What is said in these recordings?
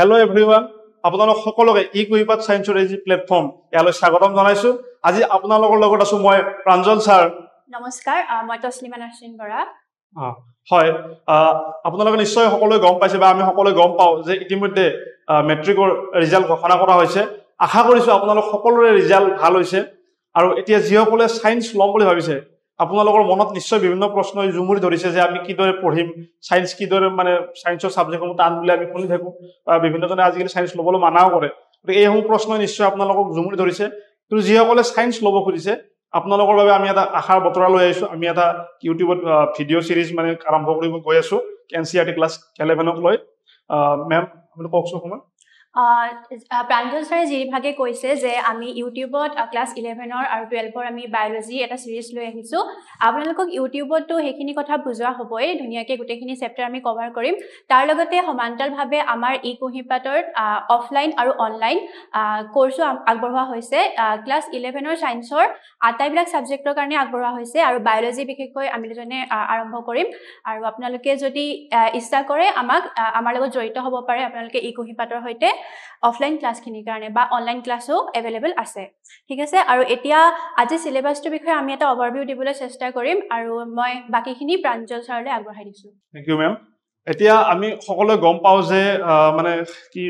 Hello everyone. আপোনালোক সকলোকে ইকুইপাত সায়েন্সৰ এই প্লেটফৰ্ম ইয়ালৈ স্বাগতম জনাইছো। আজি আপোনালোকৰ লগত আছো মই প্ৰাঞ্জল ছাৰ। নমস্কাৰ, মই তছলিমা নাসৰিন বৰা। হয়, আপোনালোকে নিশ্চয় সকলোৱে গম পাইছে বা আমি সকলোৱে গম পাওঁ যে ইতিমধ্যে মেট্ৰিকৰ ৰিজাল্ট ঘোষণা কৰা হৈছে। আশা কৰিছো আপোনালোক সকলোৰে ৰিজাল্ট ভাল হৈছে আৰু এতিয়া যিসকলে সায়েন্স ল'ম বুলি ভাবিছে আপোনালোকৰ মনত নিশ্চয় বিভিন্ন প্ৰশ্নই জুমুৰি ধৰিছে যে আমি কিদৰে পঢ়িম, সায়েন্স কিদৰে মানে সায়েন্সৰ সাবজেক্টসমূহ টান বুলি আমি শুনি থাকো বা বিভিন্নজনে আজিকালি সায়েন্স ল'বলৈ মানাও কৰে। গতিকে এইসমূহ প্ৰশ্নই নিশ্চয় আপোনালোকক জুমুৰি ধৰিছে। কিন্তু যিসকলে সায়েন্স ল'ব খুজিছে আপোনালোকৰ বাবে আমি এটা আশাৰ বতৰা লৈ আহিছো। আমি এটা ইউটিউবত ভিডিঅ' সিৰিজ মানে আৰম্ভ কৰিব গৈ আছো এনচিইআৰটি ক্লাছ 11ক লৈ। মেম আপুনি কওকচোন সময়। প্ৰাঞ্জল ছাৰে যিভাগে কৈছে যে আমি ইউটিউবত ক্লাছ 11 আৰু 12 আমি বায়'লজি এটা সিৰিজ লৈ আহিছো। আপোনালোকক ইউটিউবতো সেইখিনি কথা বুজোৱা হ'বই, ধুনীয়াকৈ গোটেইখিনি চেপ্টাৰ আমি কভাৰ কৰিম। তাৰ লগতে সমান্তৰালভাৱে আমাৰ ই কুঁহিপাতৰ অফলাইন আৰু অনলাইন কোৰ্চো আগবঢ়োৱা হৈছে। ক্লাছ 11 সায়েন্সৰ আটাইবিলাক ছাবজেক্টৰ কাৰণে আগবঢ়োৱা হৈছে আৰু বায়'লজি বিশেষকৈ আমি দুজনে আৰম্ভ কৰিম। আৰু আপোনালোকে যদি ইচ্ছা কৰে আমাৰ লগত জড়িত হ'ব পাৰে। আপোনালোকে ই কুঁহিপাতৰ সৈতে অফলাইন ক্লাছখিনিৰ কাৰণে বা অনলাইন ক্লাছো এভেইলেবল আছে। ঠিক আছে, আৰু এতিয়া আজি চিলেবাছটোৰ বিষয়ে আমি এটা অভাৰভিউ দিবলৈ চেষ্টা কৰিম আৰু মই বাকীখিনি প্ৰাঞ্জল ছাৰলৈ আগবঢ়াই দিছো। Thank you ma'am. এতিয়া আমি সকলোৱে গম পাওঁ যে মানে কি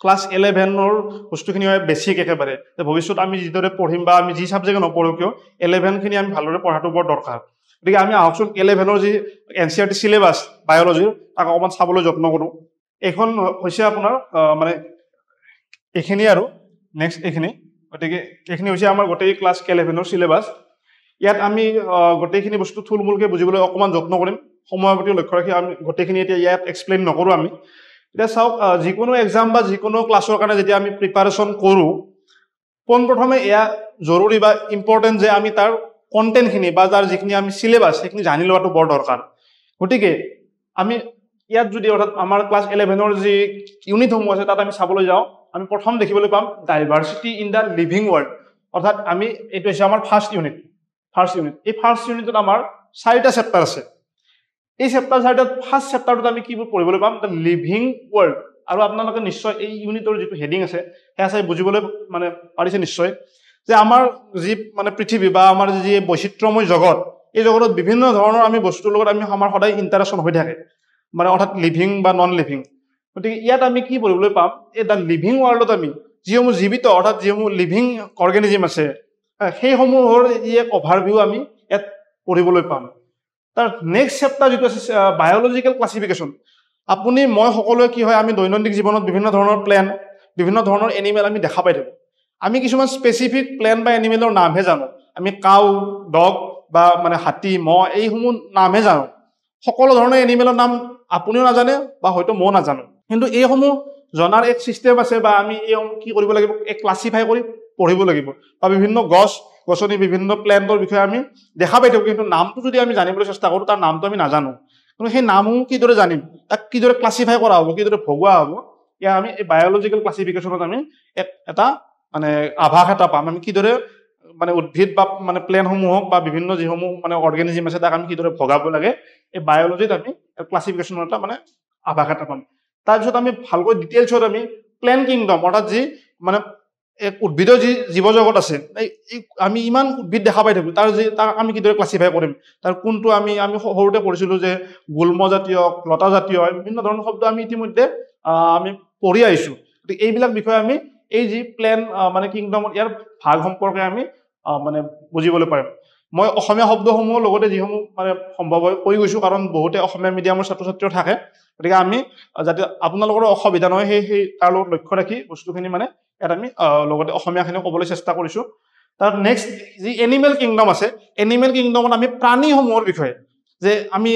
ক্লাছ 11ৰ বস্তুখিনি হয় বেছিক একেবাৰে। ভৱিষ্যত আমি যিদৰে পঢ়িম বা আমি যি ছাবজেক্ট নপঢ়ো কিয় 11খিনি আমি ভালদৰে পঢ়াটো বৰ দৰকাৰ। গতিকে আমি আহকচোন 11ৰ যি এনচিইআৰটি চিলেবাছ বায়'লজিৰ তাক অকণমান চাবলৈ যত্ন কৰোঁ। এইখন হৈছে আপোনাৰ মানে এইখিনি আৰু নেক্সট এইখিনি। গতিকে এইখিনি হৈছে আমাৰ গোটেই ক্লাছ 11ৰ চিলেবাছ। ইয়াত আমি গোটেইখিনি বস্তু থুলমূলকৈ বুজিবলৈ অকণমান যত্ন কৰিম। সময়ৰ প্ৰতি লক্ষ্য ৰাখি আমি গোটেইখিনি এতিয়া ইয়াত এক্সপ্লেইন নকৰোঁ আমি। এতিয়া চাওক, যিকোনো এক্সাম বা যিকোনো ক্লাছৰ কাৰণে যেতিয়া আমি প্ৰিপাৰেশ্যন কৰোঁ পোনপ্ৰথমে এয়া জৰুৰী বা ইম্পৰ্টেণ্ট যে আমি তাৰ কণ্টেণ্টখিনি বা তাৰ যিখিনি আমি চিলেবাছ সেইখিনি জানি লোৱাটো বৰ দৰকাৰ। গতিকে আমি ইয়াত যদি অৰ্থাৎ আমাৰ ক্লাছ 11ৰ যি ইউনিটসমূহ আছে তাত আমি চাবলৈ যাওঁ, আমি প্ৰথম দেখিবলৈ পাম diversity in the living world. অৰ্থাৎ আমি এইটো হৈছে আমাৰ ফাৰ্ষ্ট ইউনিট। এই ফাৰ্ষ্ট ইউনিটত আমাৰ 4টা চেপ্টাৰ আছে। এই চেপ্টাৰ 4টাত ফাৰ্ষ্ট চেপ্টাৰটোত আমি কি পঢ়িবলৈ পাম, দ্য লিভিং ৱৰ্ল্ড। আৰু আপোনালোকে নিশ্চয় এই ইউনিটৰ যিটো হেডিং আছে সেয়া চাই বুজিবলৈ মানে পাৰিছে নিশ্চয় যে আমাৰ যি মানে পৃথিৱী বা আমাৰ যি বৈচিত্ৰ্যময় জগত, এই জগতত বিভিন্ন ধৰণৰ আমি বস্তুৰ লগত আমাৰ সদায় ইণ্টাৰেকশ্যন হৈ থাকে, মানে অৰ্থাৎ লিভিং বা নন লিভিং। গতিকে ইয়াত আমি কি পঢ়িবলৈ পাম, এই দ্য লিভিং ৱৰ্ল্ডত আমি যিসমূহ জীৱিত অৰ্থাৎ যিসমূহ লিভিং অৰ্গেনিজিম আছে সেইসমূহৰ যি এক অভাৰভিউ আমি ইয়াত পঢ়িবলৈ পাম। তাৰ নেক্সট চেপ্টাৰ যিটো আছে বায়'লজিকেল ক্লাছিফিকেশ্যন। আপুনি মই সকলোৱে কি হয় আমি দৈনন্দিন জীৱনত বিভিন্ন ধৰণৰ প্লেন, বিভিন্ন ধৰণৰ এনিমেল আমি দেখা পাই থাকোঁ। আমি কিছুমান স্পেচিফিক প্লেন বা এনিমেলৰ নামহে জানো। আমি কাউ, ডগ বা মানে হাতী, মহ এইসমূহ নামহে জানো। সকলো ধৰণৰ এনিমেলৰ নাম আপুনিও নাজানে বা হয়তো ময়ো নাজানো। কিন্তু এইসমূহ জনাৰ এক ছিষ্টেম আছে বা আমি এইসমূহ কি কৰিব লাগিব, এক ক্লাছিফাই কৰি পঢ়িব লাগিব। বা বিভিন্ন গছনি বিভিন্ন প্লেণ্টৰ বিষয়ে আমি দেখা পাই থাকোঁ, কিন্তু নামটো যদি আমি জানিবলৈ চেষ্টা কৰোঁ তাৰ নামটো আমি নাজানো। কিন্তু সেই নামসমূহ কিদৰে জানিম, তাক কিদৰে ক্লাছিফাই কৰা হ'ব, কিদৰে ভগোৱা হ'ব, এয়া আমি এই বায়'লজিকেল ক্লাছিফিকেশ্যনত আমি এটা মানে আভাস এটা পাম। আমি কিদৰে মানে উদ্ভিদ বা মানে প্লেনসমূহক বা বিভিন্ন যিসমূহ মানে অৰ্গেনিজিম আছে তাক আমি কিদৰে ভগাব লাগে, এই বায়'লজিত আমি ক্লাছিফিকেশ্যনৰ এটা মানে আভাস এটা পাম। তাৰপিছত আমি ভালকৈ ডিটেইলছত আমি প্লেন কিংডম অৰ্থাৎ যি মানে উদ্ভিদৰ যি জীৱ জগত আছে, আমি ইমান উদ্ভিদ দেখা পাই থাকোঁ, তাক আমি কিদৰে ক্লাছিফাই কৰিম, তাৰ কোনটো আমি সৰুতে পঢ়িছিলোঁ যে গুল্মজাতীয়, লতাজাতীয় বিভিন্ন ধৰণৰ শব্দ আমি ইতিমধ্যে আমি পঢ়ি আহিছোঁ। গতিকে এইবিলাক বিষয়ে আমি এই যি প্লেন মানে কিংডমত ইয়াৰ ভাগ সম্পৰ্কে আমি মানে বুজিবলৈ পাৰিম। মই অসমীয়া শব্দসমূহৰ লগতে যিসমূহ মানে সম্ভৱ হয় কৈ গৈছোঁ, কাৰণ বহুতে অসমীয়া মিডিয়ামৰ ছাত্ৰ ছাত্ৰীও থাকে। গতিকে আমি যাতে আপোনালোকৰ অসুবিধা নহয় সেই তাৰ লগত লক্ষ্য ৰাখি বস্তুখিনি মানে ইয়াত আমি লগতে অসমীয়াখিনিও ক'বলৈ চেষ্টা কৰিছোঁ। তাৰ নেক্সট যি এনিমেল কিংডম আছে, এনিমেল কিংডমত আমি প্ৰাণীসমূহৰ বিষয়ে যে আমি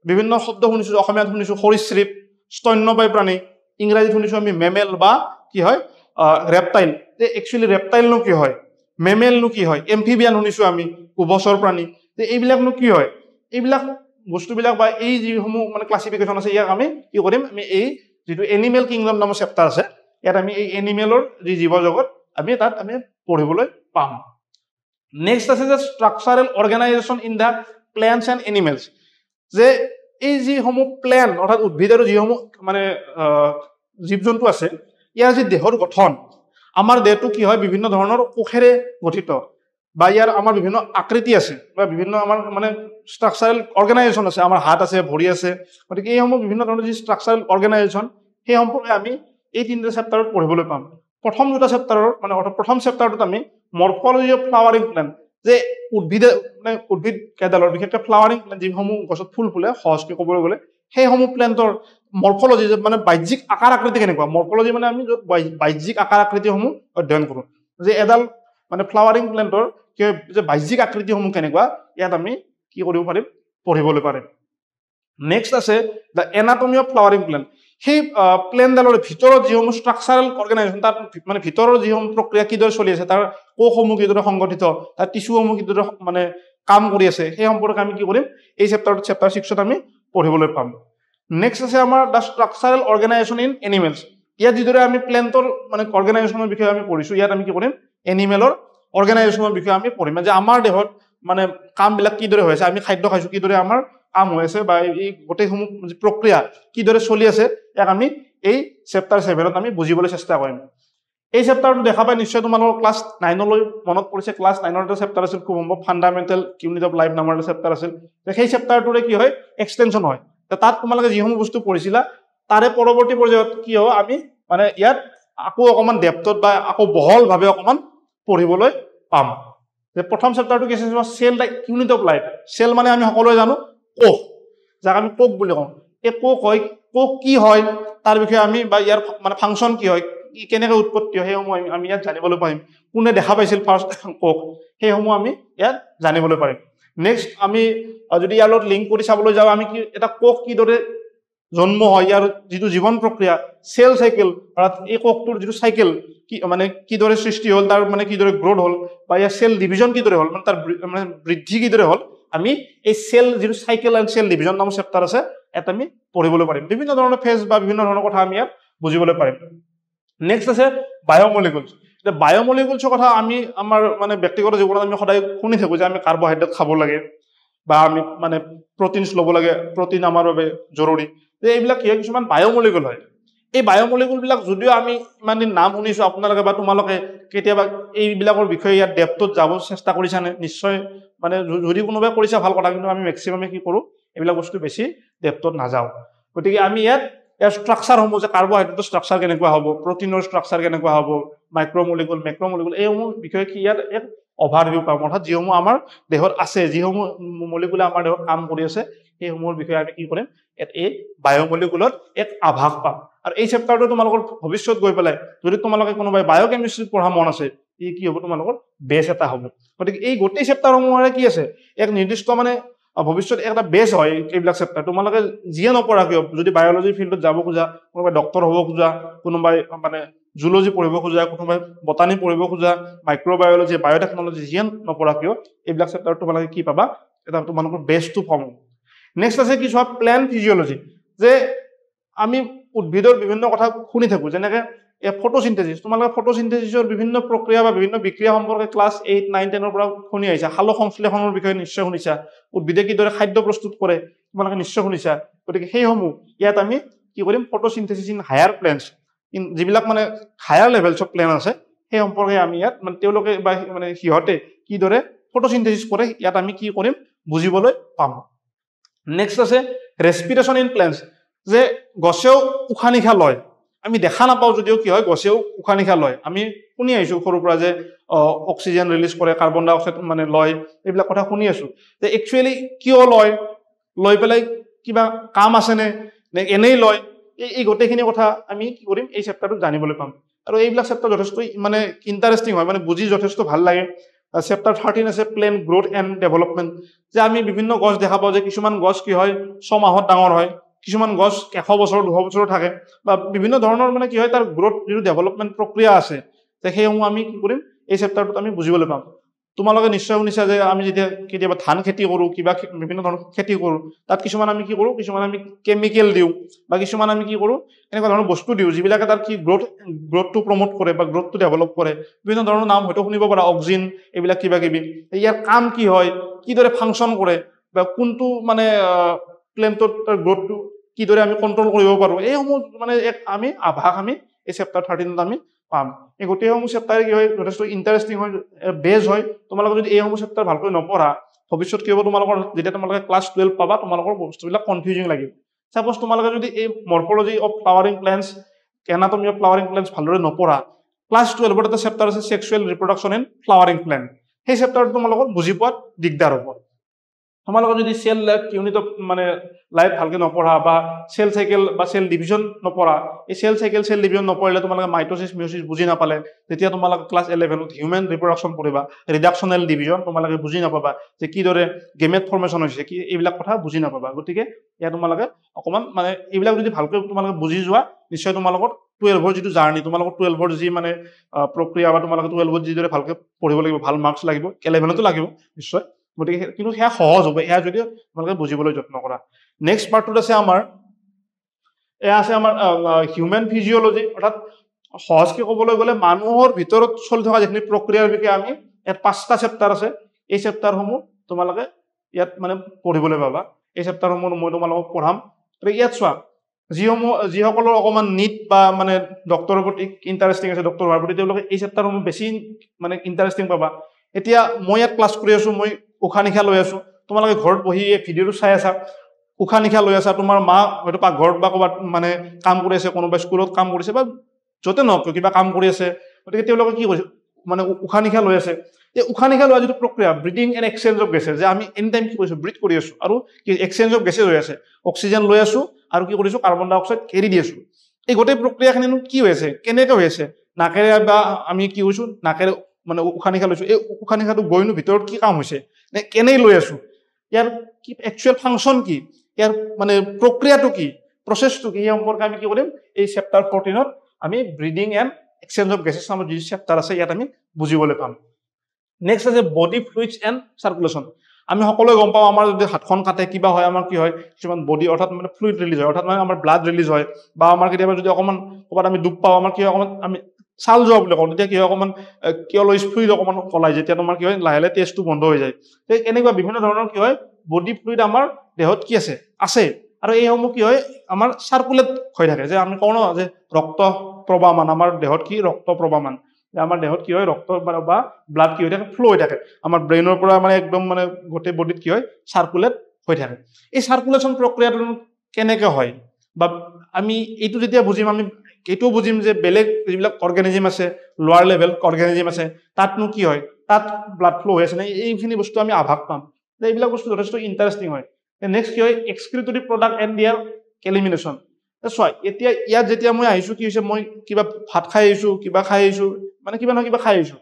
বিভিন্ন শব্দ শুনিছোঁ, অসমীয়াত শুনিছোঁ সৰীসৃপ, স্তন্যপায়ী প্ৰাণী, ইংৰাজীত শুনিছোঁ আমি মেমেল বা কি হয় ৰেপটাইল। যে একচুৱেলি ৰেপটাইলনো কি হয়, মেমেলনো কি হয়, এম্ফিবিয়ান শুনিছোঁ আমি উভচৰ প্ৰাণী, যে এইবিলাকনো কি হয়, এইবিলাক বস্তুবিলাক বা এই যিসমূহ মানে ক্লাছিফিকেশ্যন আছে ইয়াক আমি কি কৰিম, আমি এই যিটো এনিমেল কিংডম নামৰ চেপ্টাৰ আছে ইয়াত আমি এই এনিমেলৰ যি জীৱ জগত তাত আমি পঢ়িবলৈ পাম। নেক্সট আছে যে structural organisation in the plants and animals. যে এই যিসমূহ প্লেন অৰ্থাৎ উদ্ভিদ আৰু যিসমূহ মানে জীৱ জন্তু আছে ইয়াৰ যি দেহৰ গঠন আমাৰ দেহটো কি হয় বিভিন্ন ধৰণৰ কোষেৰে গঠিত বা ইয়াৰ আমাৰ বিভিন্ন আকৃতি আছে বা বিভিন্ন আমাৰ মানে ষ্ট্ৰাকচাৰেল অৰ্গেনাইজেশ্যন আছে আমাৰ হাত আছে ভৰি আছে গতিকে এইসমূহ বিভিন্ন ধৰণৰ যি ষ্ট্ৰাকচাৰেল অৰ্গেনাইজেশ্যন সেই সম্পৰ্কে আমি এই তিনিটা চেপ্টাৰত পঢ়িবলৈ পাম প্ৰথম দুটা চেপ্টাৰৰ মানে প্ৰথম চেপ্টাৰটোত আমি মৰ্ফলজি অফ ফ্লাৱাৰিং প্লেণ্ট যে উদ্ভিদ কেইডালৰ বিশেষকৈ ফ্লাৱাৰিং প্লেণ্ট যিসমূহ গছত ফুল ফুলে সহজকৈ ক'বলৈ গ'লে সেইসমূহ প্লেণ্টৰ মৰ্ফলজি মানে বাহ্যিক আকাৰ আকৃতি কেনেকুৱা মৰ্ফলজি মানে আমি য'ত বাহ্যিক আকাৰ আকৃতিসমূহ অধ্যয়ন কৰোঁ যে এডাল মানে ফ্লাৱাৰিং প্লেণ্টৰ যে বাহ্যিক আকৃতিসমূহ কেনেকুৱা ইয়াত আমি কি কৰিব পাৰিম পঢ়িবলৈ পাৰিম নেক্সট আছে the anatomy of flowering plant সেই প্লেণ্টডালৰ ভিতৰত যিসমূহ ষ্ট্ৰাকচাৰেল অৰ্গেনাইজেশ্যন তাত মানে ভিতৰৰ যিসমূহ প্ৰক্ৰিয়া কিদৰে চলি আছে তাৰ কোষসমূহ কিদৰে সংগঠিত তাৰ টিচুসমূহ কিদৰে মানে কাম কৰি আছে সেই সম্পৰ্কে আমি কি কৰিম এই চেপ্টাৰটোত চেপ্টাৰ 6ত আমি পঢ়িবলৈ পাম নেক্সট আছে আমাৰ the structural organisation in animals ইয়াত যিদৰে আমি প্লেণ্টৰ মানে অৰ্গেনাইজেশ্যনৰ বিষয়ে আমি পঢ়িছোঁ ইয়াত আমি কি কৰিম এনিমেলৰ অৰ্গেনাইজেশ্যনৰ বিষয়ে আমি পঢ়িম যে আমাৰ দেহত মানে কামবিলাক কিদৰে হৈ আছে আমি খাদ্য খাইছোঁ কিদৰে আমাৰ কাম হৈ আছে বা এই গোটেইসমূহ প্ৰক্ৰিয়া কিদৰে চলি আছে ইয়াক আমি এই চেপ্টাৰ 7ত আমি বুজিবলৈ চেষ্টা কৰিম এই চেপ্টাৰটো দেখা পাই নিশ্চয় তোমালোকৰ ক্লাছ 9লৈ মনত পৰিছে ক্লাছ 9ৰ এটা চেপ্টাৰ আছিল খুব সম্ভৱ ফাণ্ডামেণ্টেল ইউনিট অফ লাইফ নামৰ এটা চেপ্টাৰ আছিল সেই চেপ্টাৰটোৰে কি হয় এক্সটেনশ্যন হয় তাত তোমালোকে যিসমূহ বস্তু পঢ়িছিলা তাৰে পৰৱৰ্তী পৰ্যায়ত কি হ'ব আমি মানে ইয়াত আকৌ অকণমান ডেপথত বা আকৌ বহলভাৱে অকণমান পঢ়িবলৈ পাম যে প্ৰথম চেপ্টাৰটো কি আছে cell the unit of life cell মানে আমি সকলোৱে জানো কোষ যাক আমি কোষ বুলি কওঁ এই কোষ হয় কোষ কি হয় তাৰ বিষয়ে আমি বা ইয়াৰ মানে ফাংচন কি হয় কেনেকৈ উৎপত্তি হয় সেইসমূহ আমি ইয়াত জানিবলৈ পাৰিম কোনে দেখা পাইছিল ফাৰ্ষ্ট কোষ সেইসমূহ আমি ইয়াত জানিবলৈ পাৰিম নেক্সট আমি যদি ইয়াৰ লগত লিংক কৰি চাবলৈ যাওঁ আমি কি এটা কোষ কিদৰে জন্ম হয় ইয়াৰ যিটো জীৱন প্ৰক্ৰিয়া চেল চাইকেল অৰ্থাৎ এই কোষটোৰ যিটো চাইকেল কি মানে কিদৰে সৃষ্টি হ'ল তাৰ মানে কিদৰে গ্ৰোথ হ'ল বা ইয়াৰ চেল ডিভিজন কিদৰে হ'ল মানে তাৰ মানে বৃদ্ধি কিদৰে হ'ল আমি এই চেল যিটো চাইকেল এণ্ড চেল ডিভিজন নামৰ চেপ্টাৰ আছে ইয়াত আমি পঢ়িবলৈ পাৰিম বিভিন্ন ধৰণৰ ফেজ বা বিভিন্ন ধৰণৰ কথা আমি ইয়াত বুজিবলৈ পাৰিম নেক্সট আছে বায়'মলিকুলছ এতিয়া বায়'মলিকুলছৰ কথা আমি আমাৰ মানে ব্যক্তিগত জীৱনত আমি সদায় শুনি থাকোঁ যে আমি কাৰ্বহাইড্ৰেট খাব লাগে বা আমি মানে প্ৰটিনছ ল'ব লাগে প্ৰটিন আমাৰ বাবে জৰুৰী যে এইবিলাক কি হয় কিছুমান বায়'মলিকুল হয় এই বায়'মলিকুলবিলাক যদিও আমি ইমান দিন নাম শুনিছোঁ আপোনালোকে বা তোমালোকে কেতিয়াবা এইবিলাকৰ বিষয়ে ইয়াত ডেপথত যাব চেষ্টা কৰিছানে নিশ্চয় মানে যদি কোনোবাই কৰিছা ভাল কথা কিন্তু আমি মেক্সিমামে কি কৰোঁ এইবিলাক বস্তু বেছি ডেপথত নাযাওঁ গতিকে আমি ইয়াৰ ষ্ট্ৰাকচাৰসমূহ যে কাৰ্বহাইড্ৰেটৰ ষ্ট্ৰাকচাৰ কেনেকুৱা হ'ব প্ৰটিনৰ ষ্ট্ৰাকচাৰ কেনেকুৱা হ'ব মাইক্ৰমলিকুল মেক্ৰমলিকুল এইসমূহ বিষয়ে কি ইয়াত এক অভাৰভিউ পাম অৰ্থাৎ যিসমূহ আমাৰ দেহত আছে যিসমূহ মলিকুলে আমাৰ দেহত কাম কৰি আছে সেইসমূহৰ বিষয়ে আমি কি কৰিম এই বায়'মলিকুলত এক আভাস পাম আৰু এই চেপ্টাৰটো তোমালোকৰ ভৱিষ্যত গৈ পেলাই যদি তোমালোকে কোনোবাই বায়'কেমিষ্ট্ৰিত পঢ়া মন আছে ই কি হ'ব তোমালোকৰ বেছ এটা হ'ব গতিকে এই গোটেই চেপ্টাৰসমূহৰে কি আছে এক নিৰ্দিষ্ট মানে ভৱিষ্যত এটা বেছ হয় এইবিলাক চেপ্টাৰ তোমালোকে যিয়ে নপঢ়া কিয় যদি বায়'লজি ফিল্ডত যাব খোজা কোনোবাই ডক্টৰ হ'ব খোজা কোনোবাই মানে জুলজি পঢ়িব খোজা কোনোবাই বটানী পঢ়িব খোজা মাইক্ৰ'বায়'লজি বায়'টেকনলজি যিয়ে নপঢ়া কিয় এইবিলাক চেপ্টাৰত তোমালোকে কি পাবা এটা তোমালোকৰ বেছটো পাব নেক্সট আছে কি চোৱা প্লেণ্ট ফিজিঅ'লজি যে আমি উদ্ভিদৰ বিভিন্ন কথা শুনি থাকোঁ যেনেকৈ ফটোচিন্থেচিছ তোমালোকে ফটোচিন্থেচিছৰ বিভিন্ন প্ৰক্ৰিয়া বা বিভিন্ন বিক্ৰিয়া সম্পৰ্কে ক্লাছ 8, 9, 10ৰ পৰা শুনি আহিছা সালোক সংশ্লেষণৰ বিষয়ে নিশ্চয় শুনিছা উদ্ভিদে কিদৰে খাদ্য প্ৰস্তুত কৰে তোমালোকে নিশ্চয় শুনিছা গতিকে সেইসমূহ ইয়াত আমি কি কৰিম ফটোচিন্থেচিছ ইন হায়াৰ প্লেণ্টছ যিবিলাক মানে হায়াৰ লেভেলছৰ প্লেন আছে সেই সম্পৰ্কে আমি ইয়াত মানে তেওঁলোকে বা মানে সিহঁতে কিদৰে ফটোচিন্থেচিছ কৰে ইয়াত আমি কি কৰিম বুজিবলৈ পাম নেক্সট আছে ৰেছপিৰেশ্যন ইন প্লেণ্টছ যে গছেও উশাহ নিশাহ লয় আমি দেখা নাপাওঁ যদিও কি হয় গছেও উশাহ নিশাহ লয় আমি শুনি আহিছোঁ সৰুৰ পৰা যে অক্সিজেন ৰিলিজ কৰে কাৰ্বন ডাই অক্সাইড মানে লয় এইবিলাক কথা শুনি আছোঁ যে একচুৱেলি কিয় লয় লৈ পেলাই কিবা কাম আছেনে নে এনেই লয় এই গোটেইখিনি কথা আমি কি কৰিম এই চেপ্টাৰটোত জানিবলৈ পাম আৰু এইবিলাক চেপ্টাৰ যথেষ্ট মানে ইণ্টাৰেষ্টিং হয় মানে বুজি যথেষ্ট ভাল লাগে চেপ্টাৰ 13 আছে প্লেন গ্ৰোথ এণ্ড ডেভেলপমেণ্ট যে আমি বিভিন্ন গছ দেখা পাওঁ যে কিছুমান গছ কি হয় 6 মাহত ডাঙৰ হয় কিছুমান গছ 100 বছৰ 200 বছৰ থাকে বা বিভিন্ন ধৰণৰ মানে কি হয় তাৰ গ্ৰোথ যিটো ডেভেলপমেণ্ট প্ৰক্ৰিয়া আছে যে সেইসমূহ আমি কি কৰিম এই চেপ্টাৰটোত আমি বুজিবলৈ পাম তোমালোকে নিশ্চয় শুনিছা যে আমি যেতিয়া কেতিয়াবা ধান খেতি কৰোঁ কিবা বিভিন্ন ধৰণৰ খেতি কৰোঁ তাত কিছুমান আমি কি কৰোঁ কিছুমান আমি কেমিকেল দিওঁ বা কিছুমান আমি কি কৰোঁ এনেকুৱা ধৰণৰ বস্তু দিওঁ যিবিলাকে তাত কি গ্ৰোথটো প্ৰমোট কৰে বা গ্ৰোথটো ডেভেলপ কৰে বিভিন্ন ধৰণৰ নাম হয়তো শুনিব পাৰা অক্সিন এইবিলাক কিবা কিবি ইয়াৰ কাম কি হয় কিদৰে ফাংচন কৰে বা কোনটো মানে প্লেণ্টৰ তাৰ গ্ৰোথটো কিদৰে আমি কণ্ট্ৰল কৰিব পাৰোঁ এইসমূহ মানে এক আমি আভাস আমি এই চেপ্টাৰ 13ত আমি পাম এই গোটেইসমূহ চেপ্টাৰ কি হয় যথেষ্ট ইণ্টাৰেষ্টিং হয় বেজ হয় তোমালোকে যদি এইসমূহ চেপ্টাৰ ভালকৈ নপঢ়া ভৱিষ্যত কি হ'ব তোমালোকৰ যেতিয়া তোমালোকে ক্লাছ 12 পাবা তোমালোকৰ বস্তুবিলাক কনফিউজিং লাগিব সাপোজ তোমালোকে যদি এই morphology of flowering plants anatomy of flowering plants ভালদৰে নপঢ়া ক্লাছ 12 এটা চেপ্টাৰ আছে sexual reproduction in flowering plant সেই চেপ্টাৰটো তোমালোকৰ বুজি পোৱাত দিগদাৰ হ'ব তোমালোকে যদি সেল ইউনিট অফ মানে লাইফ ভালকে নপঢ়া বা সেল সাইকেল বা সেল ডিভিজন নপঢ়া এই সেল সাইকেল সেল ডিভিজন নপঢ়িলে তোমালোকে মাইটোসিস মিওসিস বুজি নাপালে যেতিয়া তোমালোকে ক্লাছ 11ত হিউম্যান ৰিপ্ৰডাকশ্যন পঢ়িবা ৰিডাকশ্যনেল ডিভিজন তোমালোকে বুজি নাপাবা যে কিদৰে গেমেট ফৰ্মেশ্যন হৈছে কি এইবিলাক কথা বুজি নাপাবা গতিকে ইয়াত তোমালোকে অকমান মানে এইবিলাক যদি ভালকৈ তোমালোকে বুজি যোৱা নিশ্চয় তোমালোকৰ 12ৰ যিটো জাৰ্নি তোমালোকৰ 12ৰ যি মানে প্ৰক্ৰিয়া বা তোমালোকে 12ত যিদৰে ভালকৈ পঢ়িব লাগিব ভাল মাৰ্কছ লাগিব 11তো লাগিব নিশ্চয় গতিকে কিন্তু সেয়া সহজ হ'ব এয়া যদি তোমালোকে বুজিবলৈ যত্ন কৰা নেক্সট পাৰ্টটোত আছে আমাৰ এয়া আছে আমাৰ হিউম্যান ফিজিঅলজি অৰ্থাৎ সহজকৈ ক'বলৈ গ'লে মানুহৰ ভিতৰত চলি থকা যিখিনি প্ৰক্ৰিয়াৰ বিষয়ে আমি ইয়াত 5টা চেপ্টাৰ আছে এই চেপ্টাৰসমূহ তোমালোকে ইয়াত মানে পঢ়িবলৈ পাবা এই চেপ্টাৰসমূহ মই তোমালোকক পঢ়াম ইয়াত চোৱা যিসকলৰ অকমান নিট বা মানে ডক্টৰৰ প্ৰতি ইণ্টাৰেষ্টিং আছে ডক্টৰ হোৱাৰ প্ৰতি তেওঁলোকে এই চেপ্টাৰসমূহ বেছি মানে ইণ্টাৰেষ্টিং পাবা এতিয়া মই ইয়াত ক্লাছ কৰি আছো মই উশাহ নিশাহ লৈ আছো তোমালোকে ঘৰত বহি এই ভিডিঅ'টো চাই আছা উশাহ নিশাহ লৈ আছা তোমাৰ মা হয়তো পাকঘৰত বা ক'ৰবাত মানে কাম কৰি আছে কোনোবা স্কুলত কাম কৰিছে বা য'তে নহওক কিবা কাম কৰি আছে গতিকে তেওঁলোকে কি কৰিছে মানে উশাহ নিশাহ লৈ আছে এই উশাহ নিশাহ লোৱা যিটো প্ৰক্ৰিয়া breeding and exchange of gases যে আমি এনি টাইম কি কৰিছো ব্ৰিড কৰি আছো আৰু কি এক্সচেঞ্জ অফ গেছেছ হৈ আছে অক্সিজেন লৈ আছো আৰু কি কৰিছো কাৰ্বন ডাই অক্সাইড এৰি দি আছো এই গোটেই প্ৰক্ৰিয়াখিনিনো কি হৈ আছে কেনেকৈ হৈ আছে নাকেৰে বা আমি কি কৈছো নাকেৰে মানে উশাহ নিশাহ লৈছো এই উশাহ নিশাহটো গৈনো ভিতৰত কি কাম হৈছে নে কেনেই লৈ আছো ইয়াৰ কি একচুৱেল ফাংচন কি ইয়াৰ মানে প্ৰক্ৰিয়াটো কি প্ৰচেছটো কি এই সম্পৰ্কে আমি কি কৰিম এই চেপ্টাৰ 14ত আমি breeding and exchange of gases নামৰ যি চেপ্টাৰ আছে ইয়াত আমি বুজিবলৈ পাম নেক্সট আছে বডি ফ্লুইডছ এণ্ড চাৰ্কুলেশ্যন আমি সকলোৱে গম পাওঁ আমাৰ যদি হাতখন কাটে কিবা হয় আমাৰ কি হয় কিছুমান বডি অৰ্থাৎ মানে ফ্লুইড ৰিলিজ হয় অৰ্থাৎ মানে আমাৰ ব্লাড ৰিলিজ হয় বা আমাৰ কেতিয়াবা যদি অকণমান ক'ৰবাত আমি দুখ পাওঁ আমাৰ কি হয় অকণমান আমি ছাল যোৱা বুলি কওঁ তেতিয়া কি হয় অকণমান কিয়লইজ ফ্লুইড অকণমান ওলাই যেতিয়া তোমাৰ কি হয় লাহে লাহে তেজটো বন্ধ হৈ যায় এনেকুৱা বিভিন্ন ধৰণৰ কি হয় বডি ফ্লুইড আমাৰ দেহত কি আছে আৰু এইসমূহ কি হয় আমাৰ চাৰ্কুলেট হৈ থাকে যে আমি কওঁ ন যে ৰক্ত প্ৰবাহমান আমাৰ দেহত কি ৰক্ত প্ৰবাহমান আমাৰ দেহত কি হয় ৰক্ত বা ব্লাড কি হৈ থাকে ফ্ল' হৈ থাকে আমাৰ ব্ৰেইনৰ পৰা মানে একদম মানে গোটেই বডিত কি হয় চাৰ্কুলেট হৈ থাকে এই চাৰ্কুলেশ্যন প্ৰক্ৰিয়াটো কেনেকৈ হয় বা আমি এইটো যেতিয়া বুজিম আমি এইটোও বুজিম যে বেলেগ যিবিলাক অৰ্গেনিজিম আছে লোৱাৰ লেভেল অৰ্গেনিজিম আছে তাতনো কি হয় তাত ব্লাড ফ্ল' হৈ আছে নে এইখিনি বস্তু আমি আভাস পাম যে এইবিলাক বস্তু যথেষ্ট ইণ্টাৰেষ্টিং হয় নেক্সট কি হয় এক্সক্ৰিটৰি প্ৰডাক্ট এণ্ড দিয়াৰ এলিমিনেশ্যন চোৱা এতিয়া ইয়াত যেতিয়া মই আহিছো কি হৈছে মই কিবা ভাত খাই আহিছো কিবা খাই আহিছো মানে কিবা নহয় কিবা খাই আহিছো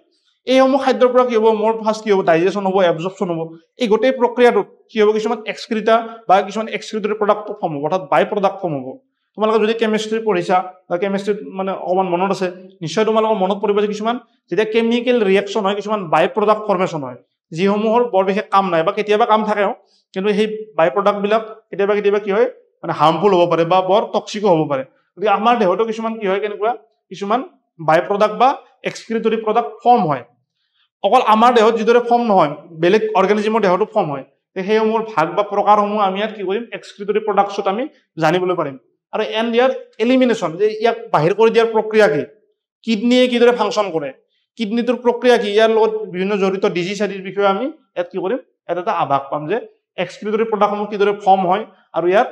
এইসমূহ খাদ্যৰ পৰা কি হ'ব মোৰ ফাৰ্ষ্ট কি হ'ব ডাইজেশ্যন হ'ব এবজৰ্পশ্যন হ'ব এই গোটেই প্ৰক্ৰিয়াটোত কি হ'ব কিছুমান এক্সক্ৰিটা বা কিছুমান এক্সক্ৰিটৰি প্ৰডাক্ট ফৰ্ম হ'ব অৰ্থাৎ বাই প্ৰডাক্ট ফৰ্ম হ'ব তোমালোকে যদি কেমিষ্ট্ৰি পঢ়িছা বা কেমিষ্ট্ৰিত মানে অকণমান মনত আছে নিশ্চয় তোমালোকৰ মনত পৰিব যে কিছুমান যেতিয়া কেমিকেল ৰিয়েকশ্যন হয় কিছুমান বাই প্ৰডাক্ট ফৰ্মেশ্যন হয় যিসমূহৰ বৰ বিশেষ কাম নাই বা কেতিয়াবা কাম থাকেও কিন্তু সেই বাই প্ৰডাক্টবিলাক কেতিয়াবা কি হয় মানে হাৰ্মফুল হ'ব পাৰে বা বৰ টক্সিকো হ'ব পাৰে গতিকে আমাৰ দেহতো কিছুমান কি হয় কেনেকুৱা কিছুমান বাই প্ৰডাক্ট বা এক্সক্ৰিটৰি প্ৰডাক্ট ফৰ্ম হয় অকল আমাৰ দেহত যিদৰে ফৰ্ম নহয় বেলেগ অৰ্গেনিজিমৰ দেহতো ফৰ্ম হয় সেইসমূহৰ ভাগ বা প্ৰকাৰসমূহ আমি ইয়াত কি কৰিম এক্সক্ৰিটৰি প্ৰডাক্টছত আমি জানিবলৈ পাৰিম আৰু এণ্ড ইয়াৰ এলিমিনেশ্যন যে ইয়াক বাহিৰ কৰি দিয়াৰ প্ৰক্ৰিয়া কি কিডনীয়ে কিদৰে ফাংচন কৰে কিডনীটোৰ প্ৰক্ৰিয়া কি ইয়াৰ লগত বিভিন্ন জড়িত ডিজিজ আদিৰ বিষয়ে আমি ইয়াত কি কৰিম ইয়াত এটা আভাস পাম যে এক্সক্ৰিটৰি প্ৰডাক্টসমূহ কিদৰে ফৰ্ম হয় আৰু ইয়াত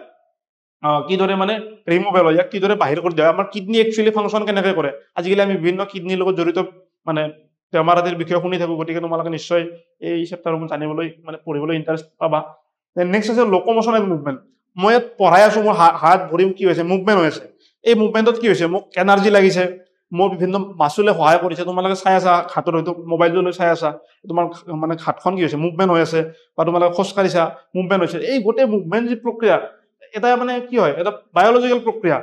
কিদৰে মানে ৰিমুভেল হয় ইয়াক কিদৰে বাহিৰ কৰি দিয়া আমাৰ কিডনী একচুৱেলি ফাংচন কেনেকৈ কৰে আজিকালি আমি বিভিন্ন কিডনীৰ লগত জড়িত মানে বেমাৰ আদিৰ বিষয়ে শুনি থাকোঁ গতিকে তোমালোকে নিশ্চয় এই চেপ্টাৰসমূহ জানিবলৈ মানে পঢ়িবলৈ ইণ্টাৰেষ্ট পাবা নেক্সট আছে লোক'ম'শ্যন এণ্ড মুভমেণ্ট মই ইয়াত পঢ়াই আছো মোৰ হাত ভৰি কি হৈছে মুভমেণ্ট হৈ আছে এই মুভমেণ্টত কি হৈছে মোক এনাৰ্জি লাগিছে মোৰ বিভিন্ন মাচুলে সহায় কৰিছে তোমালোকে চাই আছা হাতত হয়তো মোবাইলটো লৈ চাই আছা তোমাৰ মানে হাতখন কি হৈছে মুভমেণ্ট হৈ আছে বা তোমালোকে খোজকাঢ়িছা মুভমেণ্ট হৈছে এই গোটেই মুভমেণ্ট যি প্ৰক্ৰিয়া এটা মানে কি হয় এটা বায়'লজিকেল প্ৰক্ৰিয়া